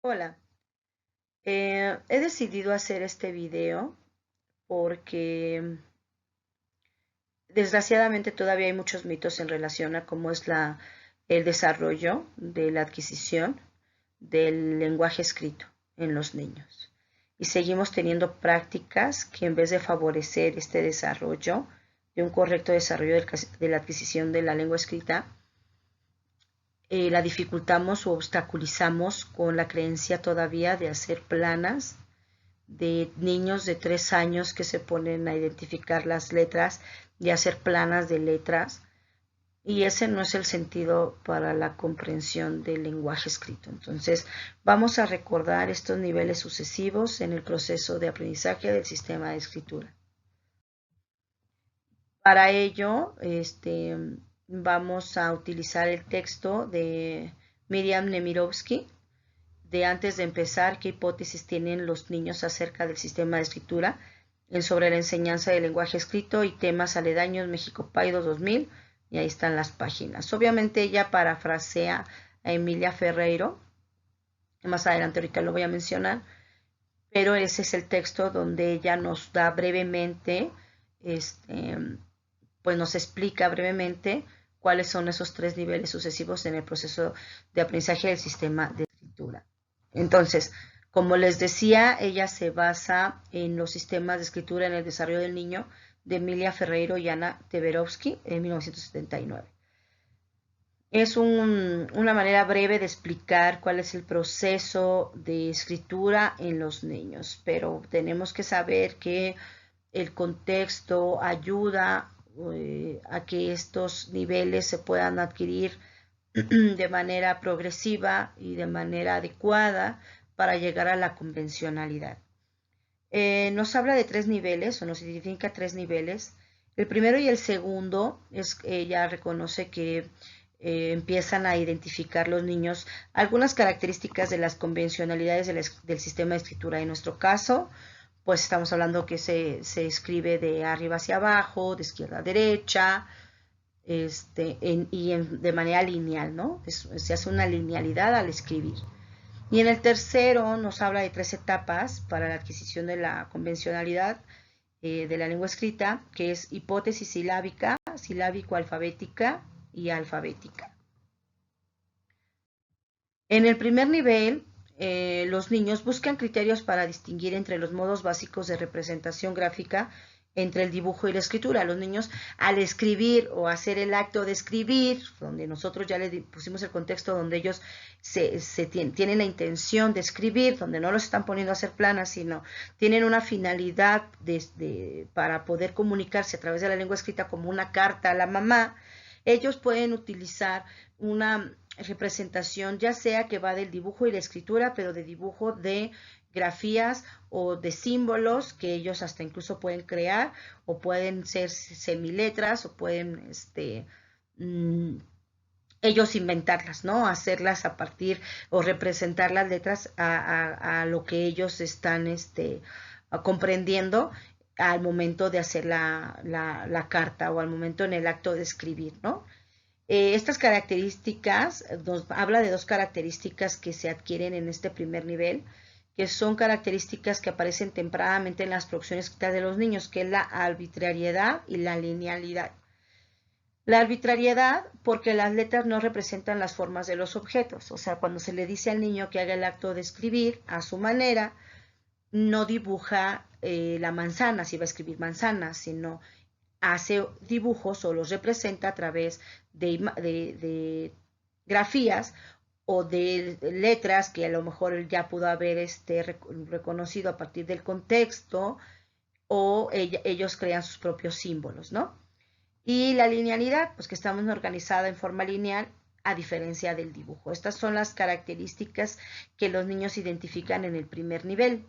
Hola, he decidido hacer este video porque desgraciadamente todavía hay muchos mitos en relación a cómo es el desarrollo de la adquisición del lenguaje escrito en los niños. Y seguimos teniendo prácticas que en vez de favorecer este desarrollo, de un correcto desarrollo de la adquisición de la lengua escrita, la dificultamos o obstaculizamos con la creencia todavía de hacer planas de niños de 3 años que se ponen a identificar las letras y hacer planas de letras. Y ese no es el sentido para la comprensión del lenguaje escrito. Entonces, vamos a recordar estos niveles sucesivos en el proceso de aprendizaje del sistema de escritura. Para ello, vamos a utilizar el texto de Miriam Nemirovsky, de antes de empezar, qué hipótesis tienen los niños acerca del sistema de escritura, sobre la enseñanza del lenguaje escrito y temas aledaños, México Paido 2000, y ahí están las páginas. Obviamente ella parafrasea a Emilia Ferreiro, más adelante ahorita lo voy a mencionar, pero ese es el texto donde ella nos da brevemente, pues nos explica brevemente cuáles son esos 3 niveles sucesivos en el proceso de aprendizaje del sistema de escritura. Entonces, como les decía, ella se basa en los sistemas de escritura en el desarrollo del niño de Emilia Ferreiro y Ana Teberovsky en 1979. Es una manera breve de explicar cuál es el proceso de escritura en los niños, pero tenemos que saber que el contexto ayuda a que estos niveles se puedan adquirir de manera progresiva y de manera adecuada para llegar a la convencionalidad. Nos habla de 3 niveles, o nos identifica 3 niveles. El primero y el segundo es que ella reconoce que empiezan a identificar los niños algunas características de las convencionalidades del sistema de escritura. En nuestro caso, pues estamos hablando que se escribe de arriba hacia abajo, de izquierda a derecha, de manera lineal, ¿no? Se hace una linealidad al escribir. Y en el tercero nos habla de 3 etapas para la adquisición de la convencionalidad de la lengua escrita, que es hipótesis silábica, silábico-alfabética y alfabética. En el primer nivel, los niños buscan criterios para distinguir entre los modos básicos de representación gráfica entre el dibujo y la escritura. Los niños, al escribir o hacer el acto de escribir, donde nosotros ya le pusimos el contexto donde ellos tienen la intención de escribir, donde no los están poniendo a hacer planas, sino tienen una finalidad para poder comunicarse a través de la lengua escrita como una carta a la mamá, ellos pueden utilizar una representación, ya sea que va del dibujo y la escritura, pero de dibujo de grafías o de símbolos que ellos hasta incluso pueden crear, o pueden ser semiletras, o pueden ellos inventarlas, ¿no? Hacerlas a partir o representar las letras a lo que ellos están comprendiendo al momento de hacer la carta o al momento en el acto de escribir, ¿no? Estas características, nos habla de 2 características que se adquieren en este primer nivel, que son características que aparecen tempranamente en las producciones escritas de los niños, que es la arbitrariedad y la linealidad. La arbitrariedad, porque las letras no representan las formas de los objetos, o sea, cuando se le dice al niño que haga el acto de escribir a su manera, no dibuja la manzana, si va a escribir manzana, sino hace dibujos o los representa a través de grafías o de letras que a lo mejor él ya pudo haber reconocido a partir del contexto, o ellos crean sus propios símbolos, ¿no? Y la linealidad, pues que estamos organizada en forma lineal a diferencia del dibujo. Estas son las características que los niños identifican en el primer nivel.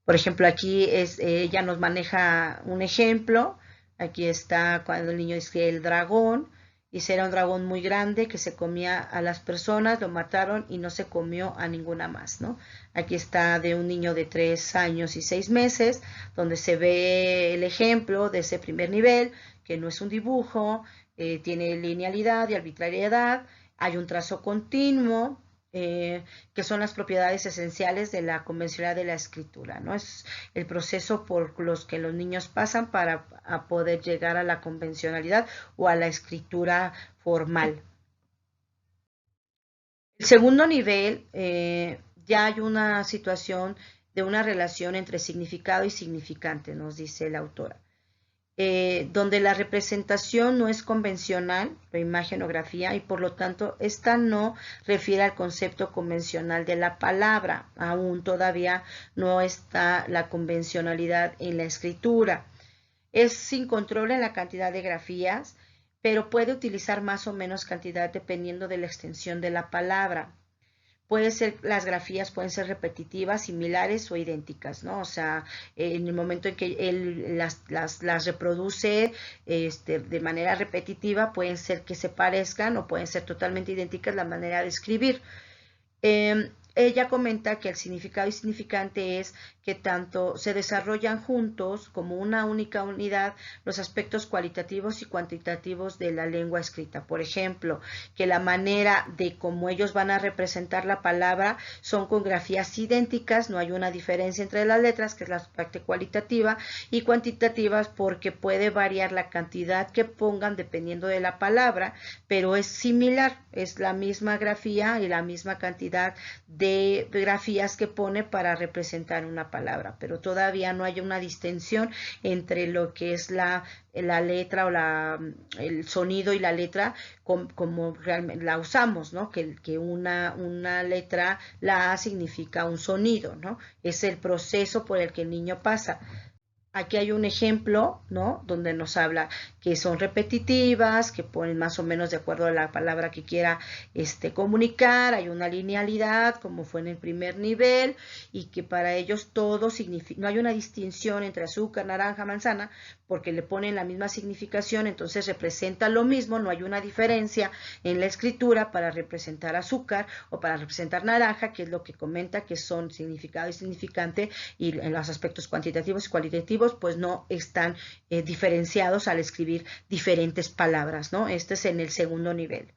Por ejemplo, aquí ella nos maneja un ejemplo. Aquí está cuando el niño dice el dragón, y era un dragón muy grande que se comía a las personas, lo mataron y no se comió a ninguna más, ¿no? Aquí está de un niño de 3 años y 6 meses, donde se ve el ejemplo de ese primer nivel, que no es un dibujo, tiene linealidad y arbitrariedad, hay un trazo continuo, que son las propiedades esenciales de la convencionalidad de la escritura, ¿no? Es el proceso por los que los niños pasan para poder llegar a la convencionalidad o a la escritura formal. El segundo nivel, ya hay una situación de una relación entre significado y significante, nos dice la autora. Donde la representación no es convencional, la imagen o grafía, y por lo tanto esta no refiere al concepto convencional de la palabra. Aún todavía no está la convencionalidad en la escritura. Es sin control en la cantidad de grafías, pero puede utilizar más o menos cantidad dependiendo de la extensión de la palabra. Las grafías pueden ser repetitivas, similares o idénticas, ¿no? O sea, en el momento en que él las reproduce de manera repetitiva, pueden ser que se parezcan o pueden ser totalmente idénticas la manera de escribir. Ella comenta que el significado y significante es que tanto se desarrollan juntos como una única unidad los aspectos cualitativos y cuantitativos de la lengua escrita. Por ejemplo, que la manera de cómo ellos van a representar la palabra son con grafías idénticas, no hay una diferencia entre las letras, que es la parte cualitativa, y cuantitativas porque puede variar la cantidad que pongan dependiendo de la palabra, pero es similar, es la misma grafía y la misma cantidad de grafías que pone para representar una palabra, pero todavía no hay una distinción entre lo que es la letra o el sonido y la letra como realmente la usamos, ¿no? Que una letra, la A, significa un sonido, ¿no? Es el proceso por el que el niño pasa. Aquí hay un ejemplo, ¿no? Donde nos habla que son repetitivas, que ponen más o menos de acuerdo a la palabra que quiera comunicar, hay una linealidad, como fue en el primer nivel, y que para ellos todo significa, no hay una distinción entre azúcar, naranja, manzana, porque le ponen la misma significación, entonces representa lo mismo, no hay una diferencia en la escritura para representar azúcar o para representar naranja, que es lo que comenta que son significado y significante, y en los aspectos cuantitativos y cualitativos pues no están diferenciados al escribir diferentes palabras, ¿no? Este es en el segundo nivel.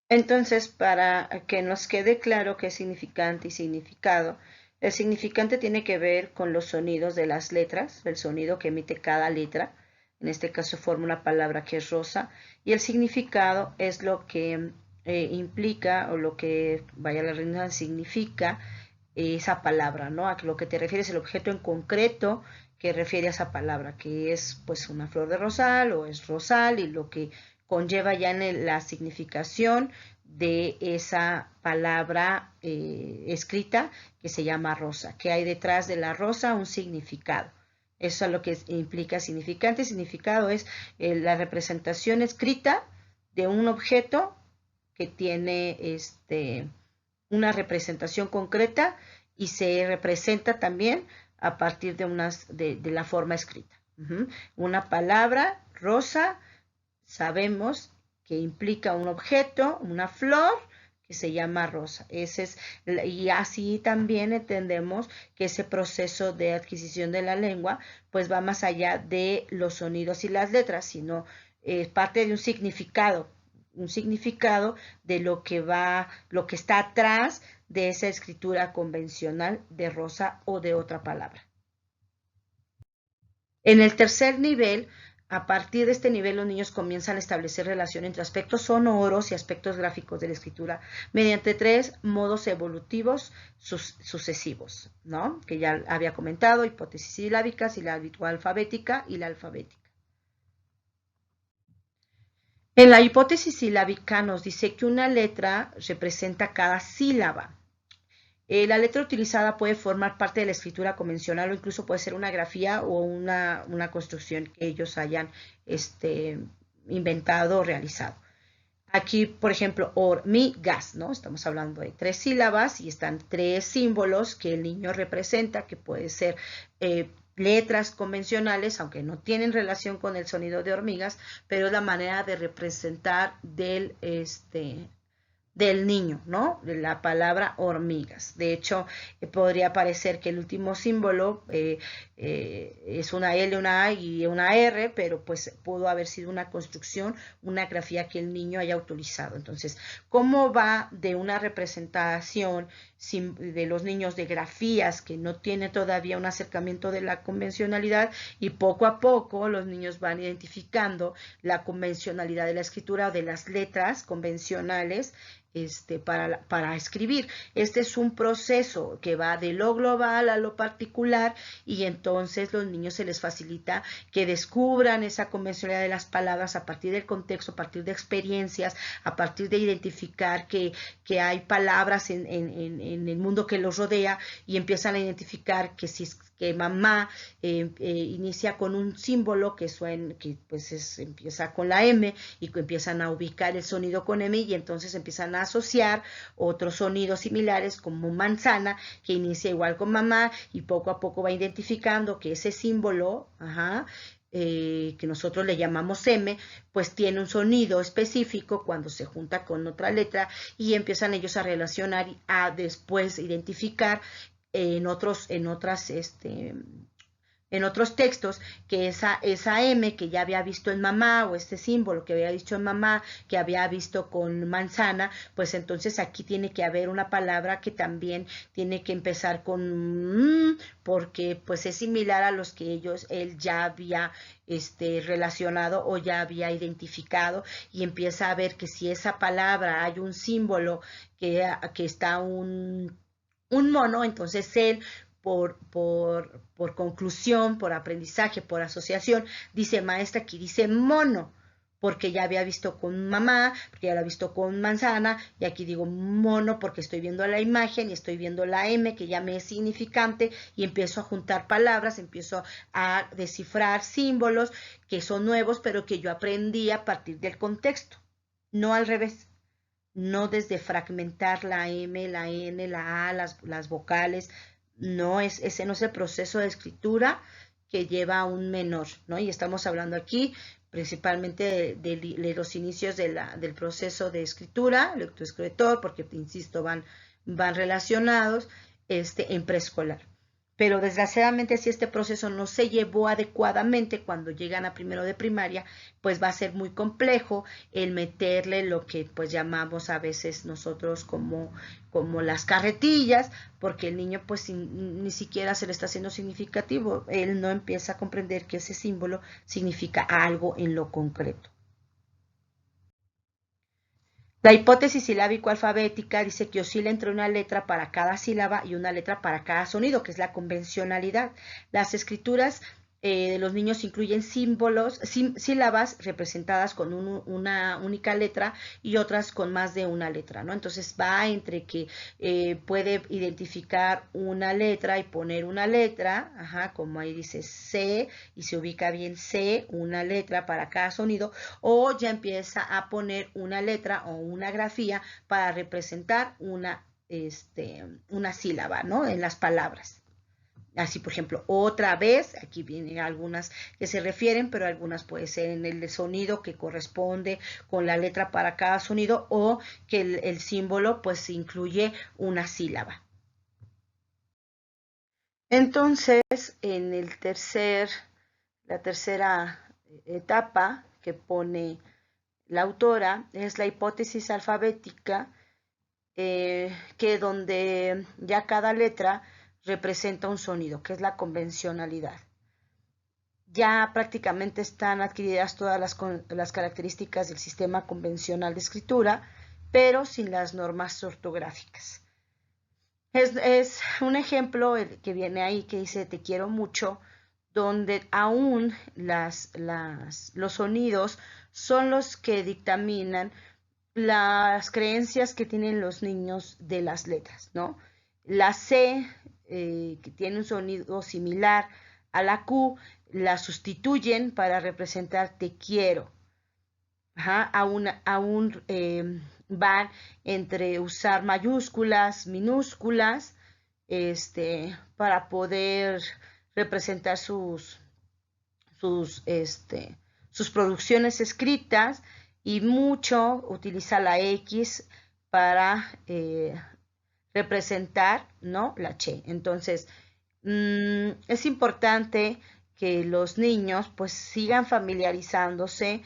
Entonces, para que nos quede claro qué es significante y significado, el significante tiene que ver con los sonidos de las letras, el sonido que emite cada letra, en este caso forma una palabra que es rosa, y el significado es lo que implica o lo que, vaya la redundancia, significa esa palabra, ¿no? A lo que te refieres, el objeto en concreto que refiere a esa palabra, que es pues una flor de rosal o es rosal, y lo que conlleva ya en la significación de esa palabra escrita que se llama rosa, que hay detrás de la rosa un significado. Eso es lo que implica significante. Significado es la representación escrita de un objeto que tiene una representación concreta y se representa también a partir de la forma escrita. Una palabra, rosa, sabemos que implica un objeto, una flor, que se llama rosa. Y así también entendemos que ese proceso de adquisición de la lengua pues va más allá de los sonidos y las letras, sino parte de un significado de lo que está atrás de esa escritura convencional de rosa o de otra palabra. En el tercer nivel, a partir de este nivel, los niños comienzan a establecer relación entre aspectos sonoros y aspectos gráficos de la escritura mediante 3 modos evolutivos sucesivos, ¿no? Que ya había comentado: hipótesis silábica, sílaba alfabética y la alfabética. En la hipótesis silábica nos dice que una letra representa cada sílaba. La letra utilizada puede formar parte de la escritura convencional o incluso puede ser una grafía o una construcción que ellos hayan inventado o realizado. Aquí, por ejemplo, hormigas, ¿no? Estamos hablando de 3 sílabas y están 3 símbolos que el niño representa, que puede ser letras convencionales, aunque no tienen relación con el sonido de hormigas, pero es la manera de representar del niño, ¿no? De la palabra hormigas. De hecho, podría parecer que el último símbolo es una L, una A y una R, pero pues pudo haber sido una construcción, una grafía que el niño haya utilizado. Entonces, ¿cómo va de una representación de los niños de grafías que no tiene todavía un acercamiento de la convencionalidad y poco a poco los niños van identificando la convencionalidad de la escritura o de las letras convencionales para escribir? Este es un proceso que va de lo global a lo particular y entonces los niños se les facilita que descubran esa convencionalidad de las palabras a partir del contexto, a partir de experiencias, a partir de identificar que hay palabras en el mundo que los rodea y empiezan a identificar que si que mamá inicia con un símbolo que pues empieza con la M y que empiezan a ubicar el sonido con M y entonces empiezan a asociar otros sonidos similares como manzana que inicia igual con mamá y poco a poco va identificando que ese símbolo, que nosotros le llamamos M, pues tiene un sonido específico cuando se junta con otra letra y empiezan ellos a relacionar y a después identificar en otros textos que esa M que ya había visto en mamá o este símbolo que había visto en mamá, que había visto con manzana, pues entonces aquí tiene que haber una palabra que también tiene que empezar con porque pues es similar a los que él ya había relacionado o ya había identificado y empieza a ver que si esa palabra hay un símbolo que está un mono, entonces él por conclusión, por aprendizaje, por asociación, dice maestra, aquí dice mono, porque ya había visto con mamá, porque ya lo había visto con manzana, y aquí digo mono porque estoy viendo la imagen y estoy viendo la M que ya me es significante y empiezo a juntar palabras, empiezo a descifrar símbolos que son nuevos, pero que yo aprendí a partir del contexto, no al revés. No desde fragmentar la M, la N, la A, las vocales, ese no es el proceso de escritura que lleva a un menor, ¿no? Y estamos hablando aquí principalmente de los inicios del proceso de escritura, lectoescritor, porque, insisto, van relacionados en preescolar. Pero desgraciadamente si este proceso no se llevó adecuadamente cuando llegan a primero de primaria, pues va a ser muy complejo el meterle lo que pues llamamos a veces nosotros como las carretillas, porque el niño pues ni siquiera se le está haciendo significativo, él no empieza a comprender que ese símbolo significa algo en lo concreto. La hipótesis silábico-alfabética dice que oscila entre una letra para cada sílaba y una letra para cada sonido, que es la convencionalidad. Las escrituras de los niños incluyen sílabas representadas con una única letra y otras con más de una letra, ¿no? Entonces va entre que puede identificar una letra y poner una letra, como ahí dice C, y se ubica bien C, una letra para cada sonido, o ya empieza a poner una letra o una grafía para representar una sílaba, ¿no? En las palabras. Así, por ejemplo, otra vez, aquí vienen algunas que se refieren, pero algunas puede ser en el sonido que corresponde con la letra para cada sonido o que el símbolo pues incluye una sílaba. Entonces, en la tercera etapa que pone la autora es la hipótesis alfabética, que donde ya cada letra representa un sonido, que es la convencionalidad. Ya prácticamente están adquiridas todas las características del sistema convencional de escritura, pero sin las normas ortográficas. Es un ejemplo que viene ahí que dice te quiero mucho, donde aún los sonidos son los que dictaminan las creencias que tienen los niños de las letras, ¿no? La C, que tiene un sonido similar a la Q, la sustituyen para representar te quiero. Aún van entre usar mayúsculas, minúsculas, para poder representar sus producciones escritas, y mucho utiliza la X para representar, ¿no?, la che. Entonces, es importante que los niños pues sigan familiarizándose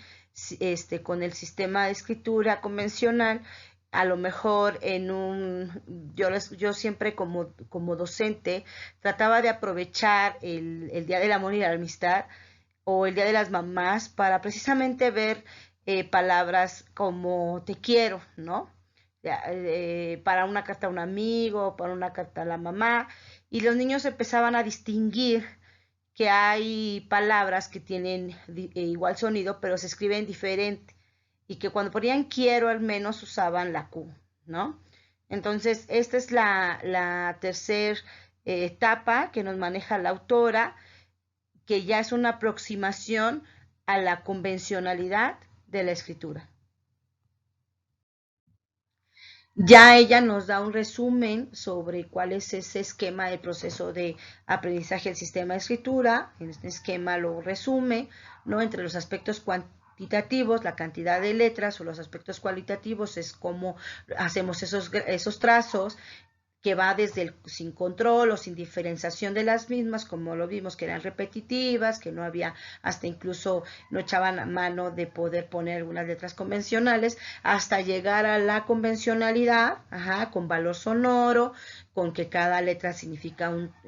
con el sistema de escritura convencional. A lo mejor yo siempre como docente trataba de aprovechar el Día del Amor y la Amistad o el Día de las Mamás para precisamente ver palabras como te quiero, ¿no? Para una carta a un amigo, para una carta a la mamá, y los niños empezaban a distinguir que hay palabras que tienen igual sonido, pero se escriben diferente, y que cuando ponían quiero al menos usaban la Q, ¿no? Entonces, esta es la tercera etapa que nos maneja la autora, que ya es una aproximación a la convencionalidad de la escritura. Ya ella nos da un resumen sobre cuál es ese esquema del proceso de aprendizaje del sistema de escritura. En este esquema lo resume, ¿no? Entre los aspectos cuantitativos, la cantidad de letras, o los aspectos cualitativos es cómo hacemos esos trazos, que va desde el sin control o sin diferenciación de las mismas, como lo vimos, que eran repetitivas, que no había, hasta incluso no echaban a mano de poder poner algunas letras convencionales, hasta llegar a la convencionalidad, con valor sonoro, con que cada letra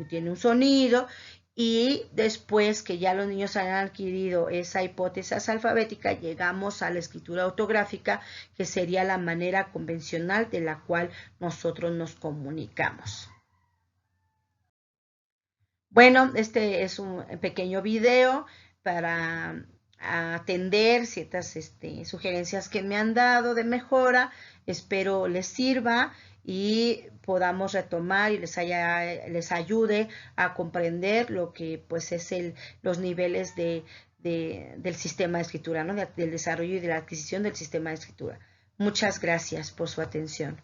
tiene un sonido, y después que ya los niños han adquirido esa hipótesis alfabética, llegamos a la escritura autográfica, que sería la manera convencional de la cual nosotros nos comunicamos. Bueno, este es un pequeño video para atender ciertas sugerencias que me han dado de mejora. Espero les sirva y podamos retomar y les ayude a comprender lo que pues es los niveles del sistema de escritura, ¿no? Del desarrollo y de la adquisición del sistema de escritura. Muchas gracias por su atención.